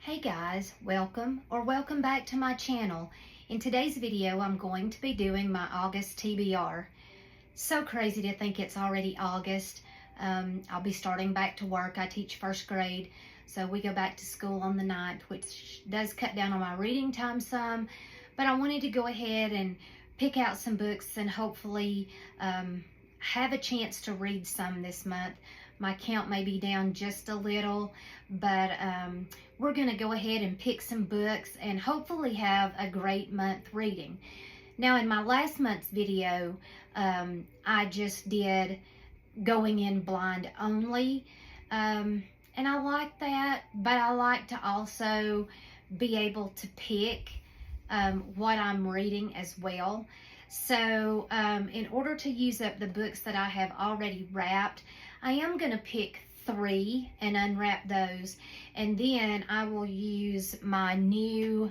Hey guys, welcome back to my channel. In today's video, I'm going to be doing my August TBR. So crazy to think it's already August. I'll be starting back to work. I teach first grade, so we go back to school on the 9th, which does cut down on my reading time some, but I wanted to go ahead and pick out some books and hopefully have a chance to read some this month. My count may be down just a little, but we're going to go ahead and pick some books and hopefully have a great month reading. Now, in my last month's video, I just did going in blind only, and I like that, but I like to also be able to pick what I'm reading as well. So in order to use up the books that I have already wrapped, I am going to pick 3 and unwrap those, and then I will use my new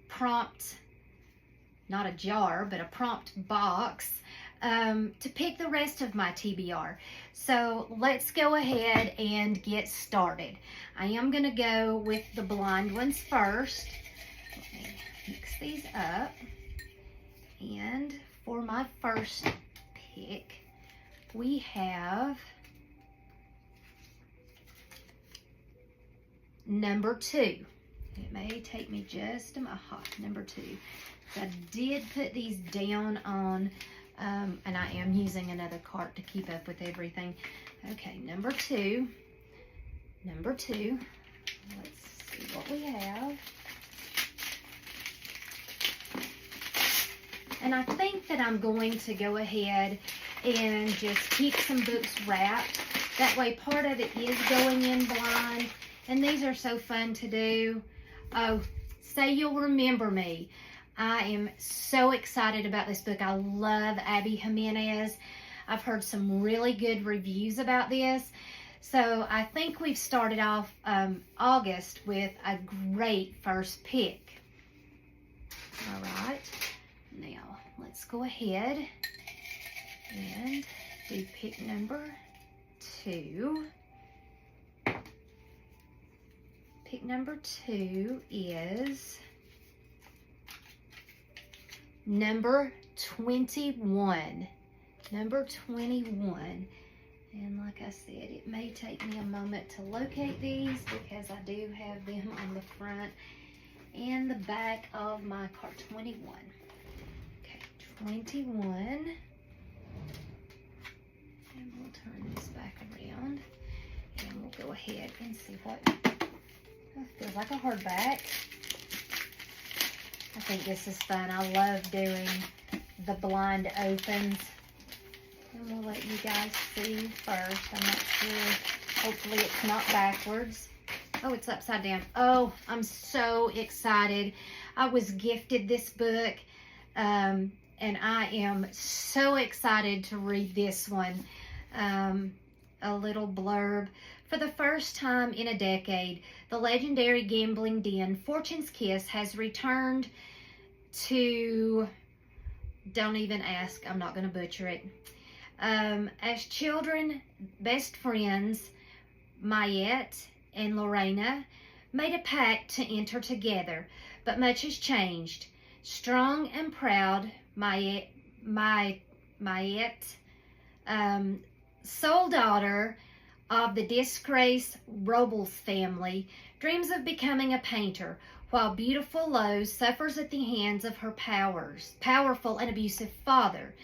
prompt, not a jar, but a prompt box to pick the rest of my TBR. So let's go ahead and get started. I am going to go with the blind ones first. Let me mix these up. And for my first pick, we have number 2. It may take me just a minute. Number 2. I did put these down on, and I am using another cart to keep up with everything. Okay, number 2. Number 2. Let's see what we have. And I think that I'm going to go ahead and just keep some books wrapped. That way part of it is going in blind. And these are so fun to do. Oh, Say You'll Remember Me. I am so excited about this book. I love Abby Jimenez. I've heard some really good reviews about this. So I think we've started off August with a great first pick. All right. Now, let's go ahead and do pick number 2. Pick number 2 is number 21. Number 21. And like I said, it may take me a moment to locate these because I do have them on the front and the back of my card. 21. 21, and we'll turn this back around and we'll go ahead and see what feels like a hardback. I think this is fun. I love doing the blind opens, and we'll let you guys see first. I'm not sure. Hopefully it's not backwards. Oh, it's upside down. Oh, I'm so excited. I was gifted this book, and I am so excited to read this one. A little blurb. For the first time in a decade, the legendary gambling den Fortune's Kiss has returned to, don't even ask, I'm not going to butcher it. As children, best friends, Mayette and Lorena made a pact to enter together, but much has changed. Strong and proud, Mayette, sole daughter of the disgraced Robles family, dreams of becoming a painter, while beautiful Lowe suffers at the hands of her powerful and abusive father.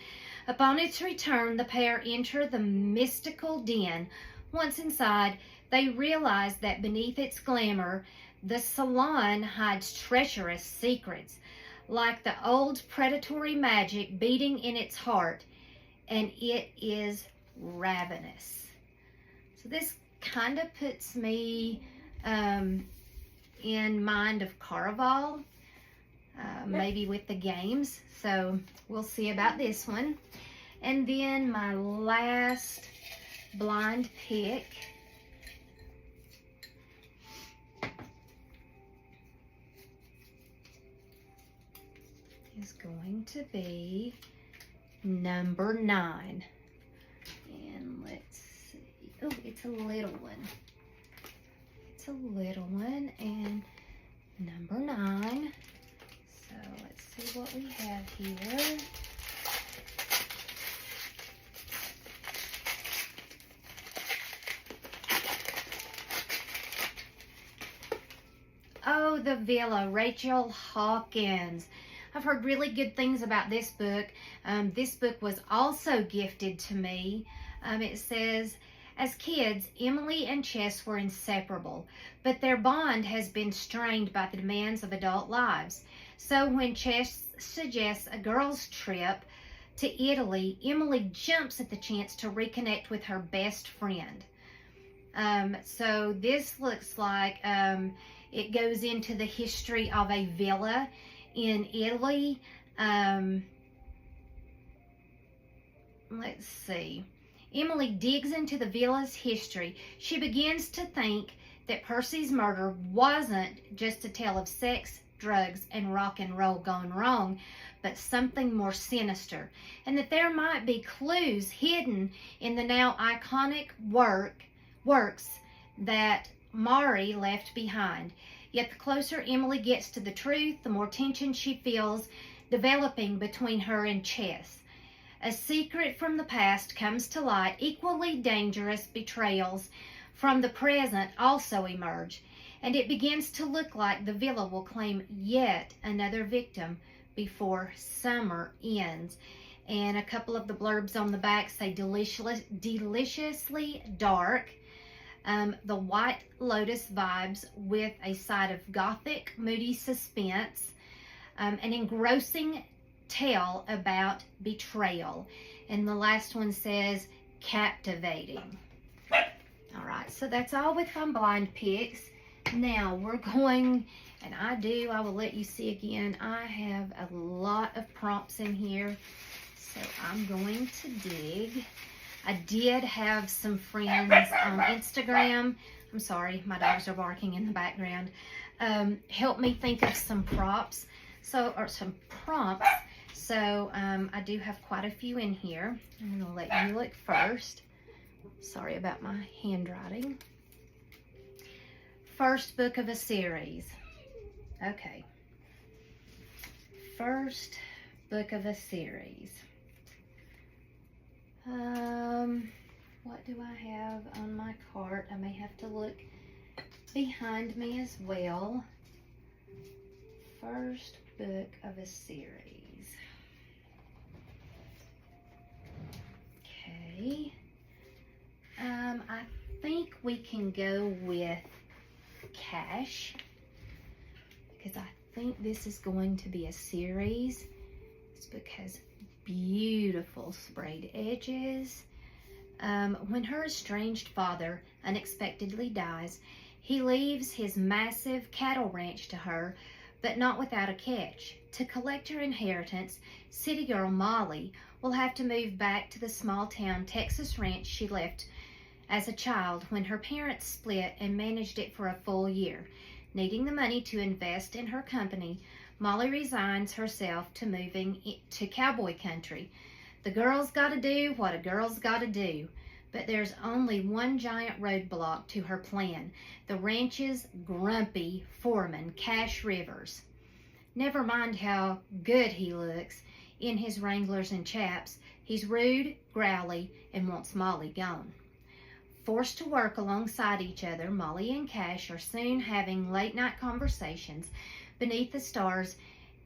Upon its return, the pair enter the mystical den. Once inside, they realize that beneath its glamour, the salon hides treacherous secrets, like the old predatory magic beating in its heart, and it is ravenous. So this kind of puts me in mind of Caraval, maybe with the games. So we'll see about this one. And then my last blind pick is going to be number 9. And let's see. Oh, it's a little one. It's a little one, and number 9. So let's see what we have here. Oh, The Villa, Rachel Hawkins. I've heard really good things about this book. This book was also gifted to me. It says, as kids, Emily and Chess were inseparable, but their bond has been strained by the demands of adult lives. So when Chess suggests a girls' trip to Italy, Emily jumps at the chance to reconnect with her best friend. So this looks like it goes into the history of a villa in Italy. Let's see. Emily digs into the villa's history. She begins to think that Percy's murder wasn't just a tale of sex, drugs, and rock and roll gone wrong, but something more sinister, and that there might be clues hidden in the now iconic works that Maury left behind. Yet the closer Emily gets to the truth, the more tension she feels developing between her and Chess. A secret from the past comes to light. Equally dangerous betrayals from the present also emerge, and it begins to look like the villa will claim yet another victim before summer ends. And a couple of the blurbs on the back say deliciously dark. The White Lotus vibes with a side of gothic, moody suspense, an engrossing tale about betrayal. And the last one says captivating. All right, so that's all with my blind picks. Now we're going, and I will let you see again, I have a lot of prompts in here, so I'm going to dig. I did have some friends on Instagram, I'm sorry, my dogs are barking in the background, help me think of some prompts. So I do have quite a few in here. I'm going to let you look first. Sorry about my handwriting. First book of a series. Okay. First book of a series. What do I have on my cart? I may have to look behind me as well. First book of a series. Okay. I think we can go with Cash, because I think this is going to be a series. This book has beautiful sprayed edges. When her estranged father unexpectedly dies, he leaves his massive cattle ranch to her, but not without a catch. To collect her inheritance, city girl Molly will have to move back to the small town Texas ranch she left as a child when her parents split and managed it for a full year. Needing the money to invest in her company, Molly resigns herself to moving to cowboy country. The girl's got to do what a girl's got to do, but there's only one giant roadblock to her plan: the ranch's grumpy foreman, Cash Rivers. Never mind how good he looks in his Wranglers and chaps, he's rude, growly, and wants Molly gone. Forced to work alongside each other, Molly and Cash are soon having late-night conversations beneath the stars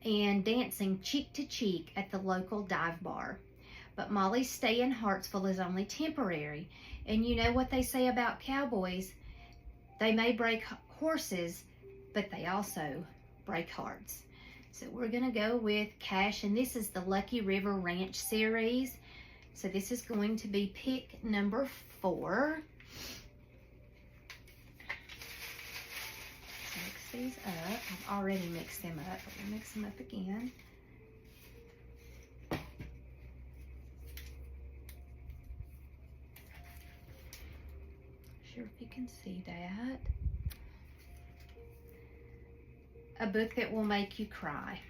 and dancing cheek to cheek at the local dive bar. But Molly's stay in Hartsville is only temporary, and you know what they say about cowboys. They may break horses, but they also break hearts. So we're going to go with Cash, and this is the Lucky River Ranch series. So this is going to be pick number 4. Mix these up. I've already mixed them up, but we'll mix them up again. Sure if you can see that. A book that will make you cry.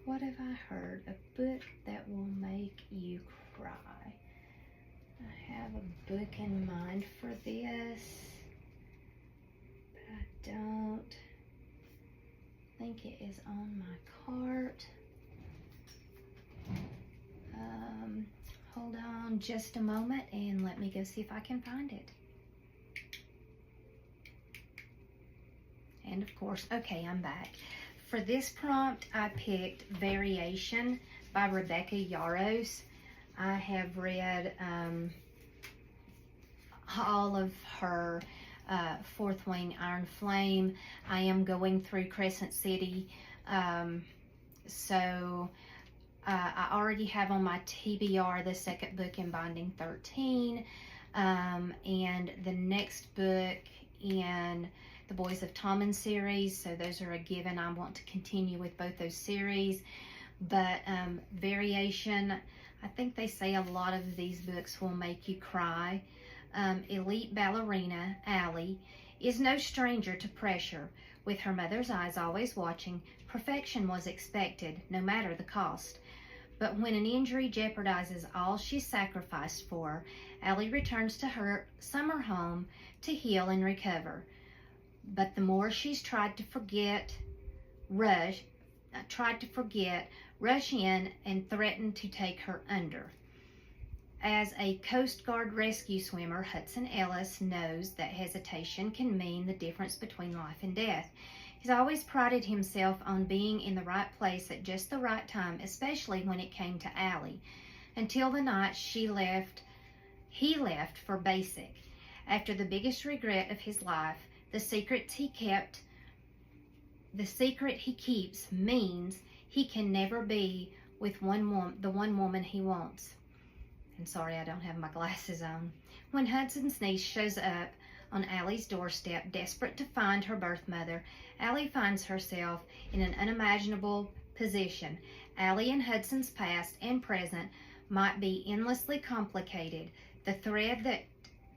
What have I heard? A book that will make you cry. I have a book in mind for this, but I don't think it is on my cart. Hold on just a moment and let me go see if I can find it. And of course, okay, I'm back. For this prompt, I picked Variation by Rebecca Yarros. I have read all of her Fourth Wing Iron Flame. I am going through Crescent City, so I already have on my TBR the second book in Binding 13, and the next book in the Boys of Tommen series, so those are a given. I want to continue with both those series, but Variation, I think they say a lot of these books will make you cry. Elite ballerina Allie is no stranger to pressure. With her mother's eyes always watching, perfection was expected, no matter the cost. But when an injury jeopardizes all she's sacrificed for, Allie returns to her summer home to heal and recover. But the more she's tried to forget, rush in and threaten to take her under. As a Coast Guard rescue swimmer, Hudson Ellis knows that hesitation can mean the difference between life and death. He's always prided himself on being in the right place at just the right time, especially when it came to Allie, until the night he left for basic. After the biggest regret of his life, the secret he keeps means he can never be with the one woman he wants. I'm sorry, I don't have my glasses on. When Hudson's niece shows up on Allie's doorstep, desperate to find her birth mother, Allie finds herself in an unimaginable position. Allie and Hudson's past and present might be endlessly complicated. The thread that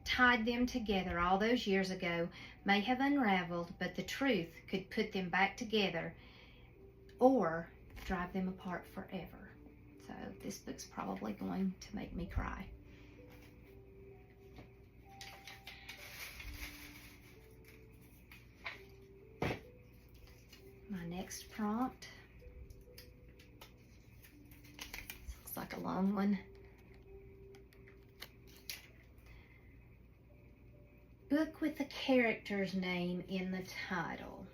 tied them together all those years ago may have unraveled, but the truth could put them back together or drive them apart forever. So this book's probably going to make me cry. My next prompt. This looks like a long one. Book with the character's name in the title.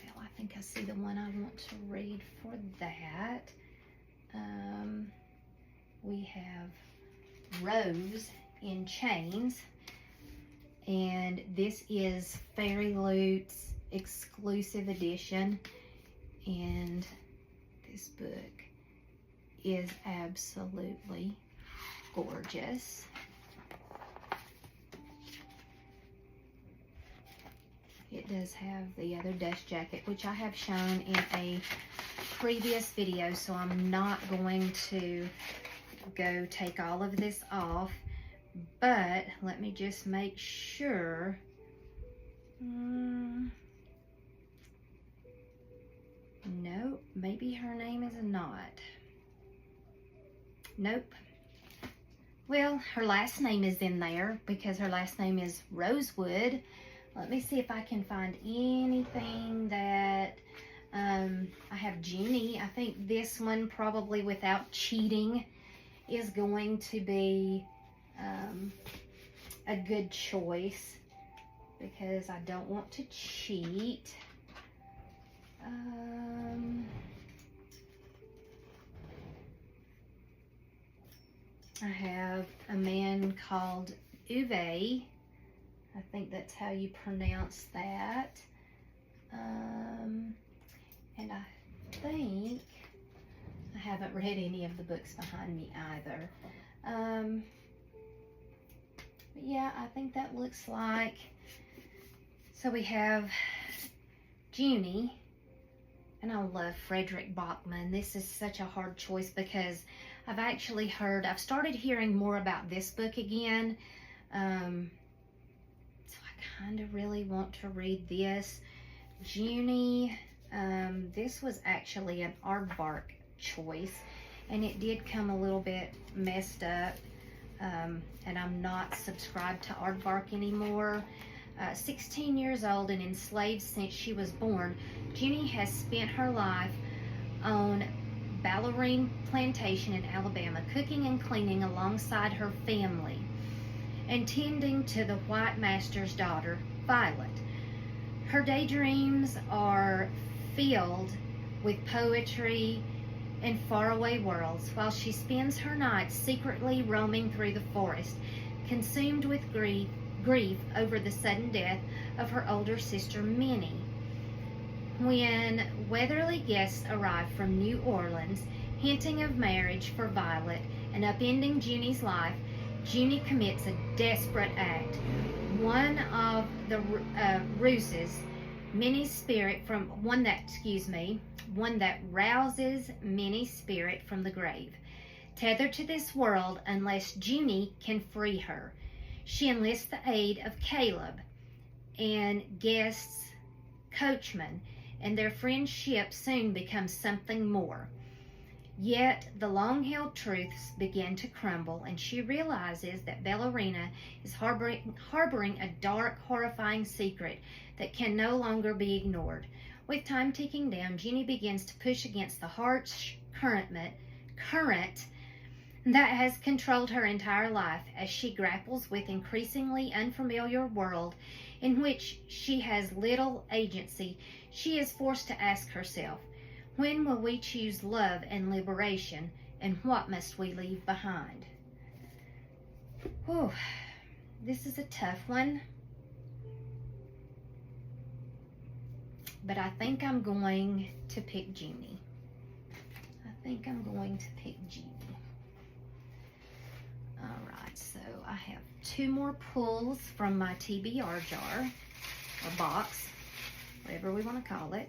Well, I think I see the one I want to read for that. We have Rose in Chains, and this is Fairy Loot's exclusive edition, and this book is absolutely gorgeous. It does have the other dust jacket, which I have shown in a previous video, so I'm not going to go take all of this off, but let me just make sure. Nope, maybe her name is not. Nope. Well, her last name is in there because her last name is Rosewood. Let me see if I can find anything that, I have Junie. I think this one, probably without cheating, is going to be a good choice because I don't want to cheat. I have A Man Called Uwe. I think that's how you pronounce that. And I think I haven't read any of the books behind me either. But yeah, I think that looks like. So we have Junie, and I love Frederick Bachman. This is such a hard choice because I've started hearing more about this book again. So I kind of really want to read this. Junie, this was actually an aardvark choice, and it did come a little bit messed up. And I'm not subscribed to Aardvark anymore. 16 years old and enslaved since she was born, Jenny has spent her life on Ballerine Plantation in Alabama, cooking and cleaning alongside her family and tending to the white master's daughter, Violet. Her daydreams are filled with poetry and faraway worlds, while she spends her nights secretly roaming through the forest, consumed with grief over the sudden death of her older sister, Minnie. When weatherly guests arrive from New Orleans, hinting of marriage for Violet and upending Jenny's life, Jenny commits a desperate act. One of the ruses Minnie's spirit from one that rouses Minnie's spirit from the grave. Tethered to this world unless Jenny can free her, she enlists the aid of Caleb and guests coachman, and their friendship soon becomes something more. Yet the long-held truths begin to crumble, and she realizes that Ballerina is harboring a dark, horrifying secret that can no longer be ignored. With time ticking down, Jenny begins to push against the harsh current that has controlled her entire life as she grapples with increasingly unfamiliar world in which she has little agency. She is forced to ask herself, when will we choose love and liberation, and what must we leave behind? Whew, this is a tough one. But I think I'm going to pick Jenny. Alright, so I have 2 more pulls from my TBR jar, or box, whatever we want to call it.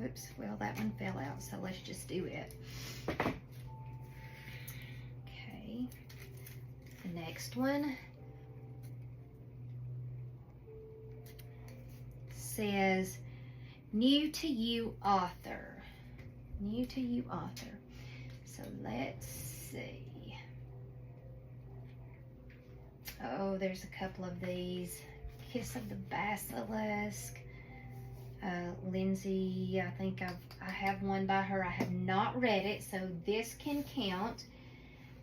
Oops, well that one fell out, so let's just do it. Okay, the next one says, new to you author. So let's see. Oh, there's a couple of these. Kiss of the Basilisk. Lindsay, I think I have one by her. I have not read it, so this can count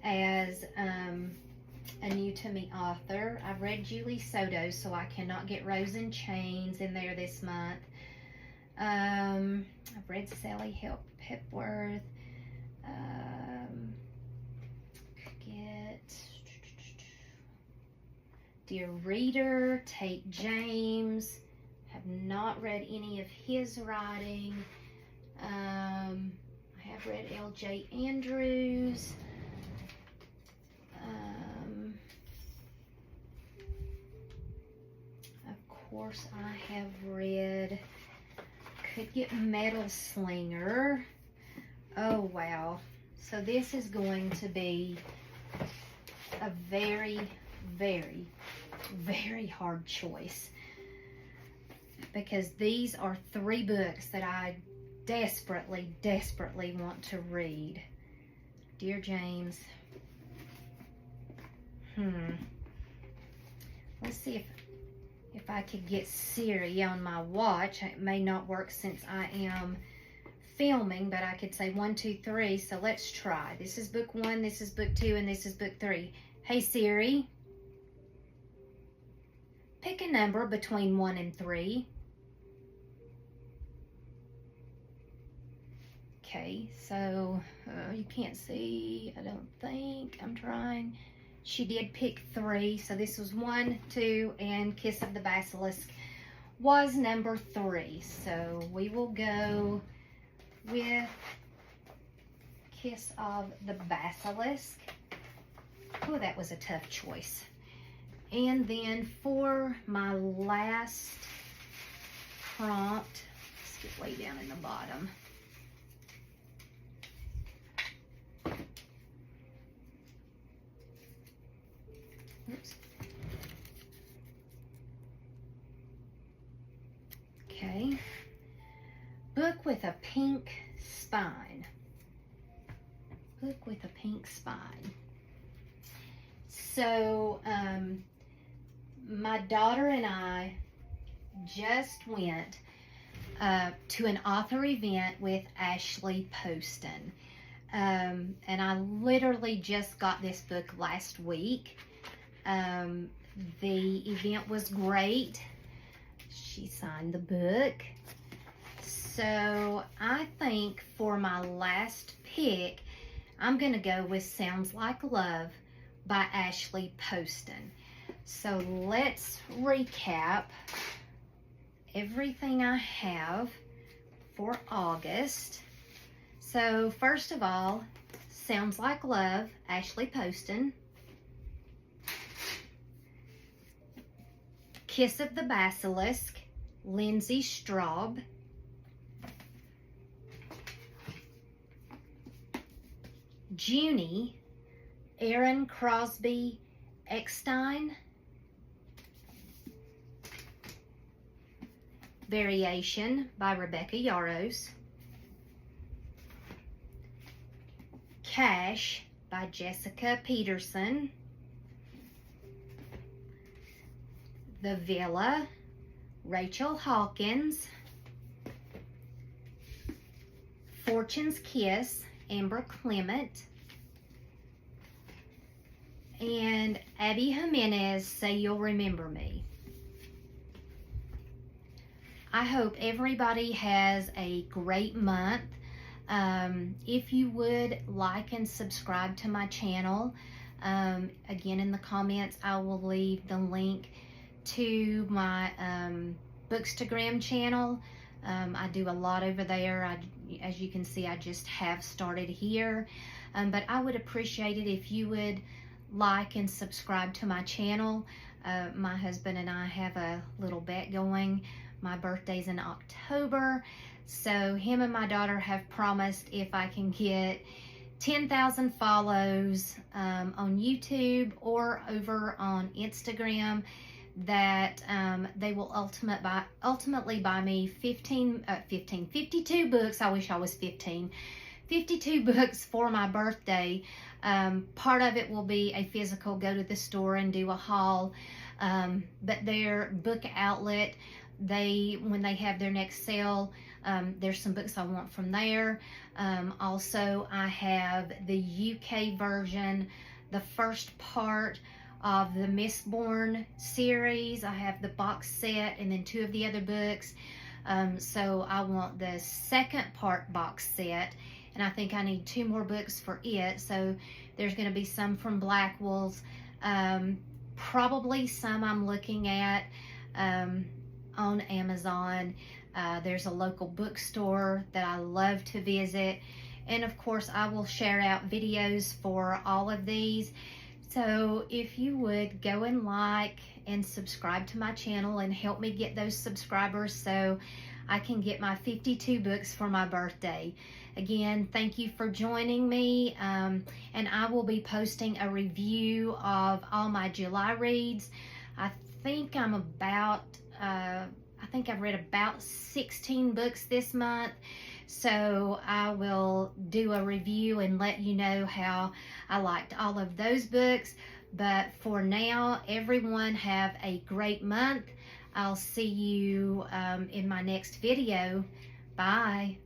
as a new to me author. I've read Julie Soto, so I cannot get Rose and Chains in there this month. I've read Sally Hepworth. Get Dear Reader, Tate James. Have not read any of his writing. I have read L.J. Andrews. Of course, I have read, could get Metal Slinger. Oh, wow. So this is going to be a very, very, very hard choice, because these are 3 books that I desperately, desperately want to read. Dear James. Let's see if I could get Siri on my watch. It may not work since I am filming, but I could say 1, 2, 3. So let's try. This is book 1, this is book 2, and this is book 3. Hey Siri, pick a number between 1 and 3. Okay, so you can't see, I don't think. I'm trying. She did pick 3, so this was 1, 2, and Kiss of the Basilisk was number 3. So we will go with Kiss of the Basilisk. Oh, that was a tough choice. And then for my last prompt, let's get way down in the bottom. Oops. Okay. Book with a pink spine. book with a pink spine. So, my daughter and I just went to an author event with Ashley Poston. And I literally just got this book last week. The event was great. She signed the book. So I think for my last pick, I'm going to go with Sounds Like Love by Ashley Poston. So let's recap everything I have for August. So first of all, Sounds Like Love, Ashley Poston. Kiss of the Basilisk, Lindsay Straub. Junie, Aaron Crosby Eckstein. Variation by Rebecca Yarros. Cash by Jessica Peterson. The Villa, Rachel Hawkins. Fortune's Kiss, Amber Clement. And Abby Jimenez, Say You'll Remember Me. I hope everybody has a great month. If you would like and subscribe to my channel, again in the comments I will leave the link to my Bookstagram channel. I do a lot over there. As you can see, I just have started here. But I would appreciate it if you would like and subscribe to my channel. My husband and I have a little bet going. My birthday's in October, so him and my daughter have promised if I can get 10,000 follows on YouTube or over on Instagram, that they will ultimately buy me 52 books. I wish I was 15. 52 books for my birthday. Part of it will be a physical, go to the store and do a haul. But their book outlet, when they have their next sale, there's some books I want from there. Also, I have the UK version, the first part of the Mistborn series. I have the box set and then 2 of the other books. So I want the second part box set, and I think I need 2 more books for it. So there's going to be some from Blackwell's, probably some I'm looking at on Amazon. There's a local bookstore that I love to visit, and of course I will share out videos for all of these. So if you would go and like and subscribe to my channel and help me get those subscribers so I can get my 52 books for my birthday. Again, thank you for joining me, and I will be posting a review of all my July reads. I think I've read about 16 books this month, so I will do a review and let you know how I liked all of those books. But for now, everyone have a great month. I'll see you in my next video. Bye.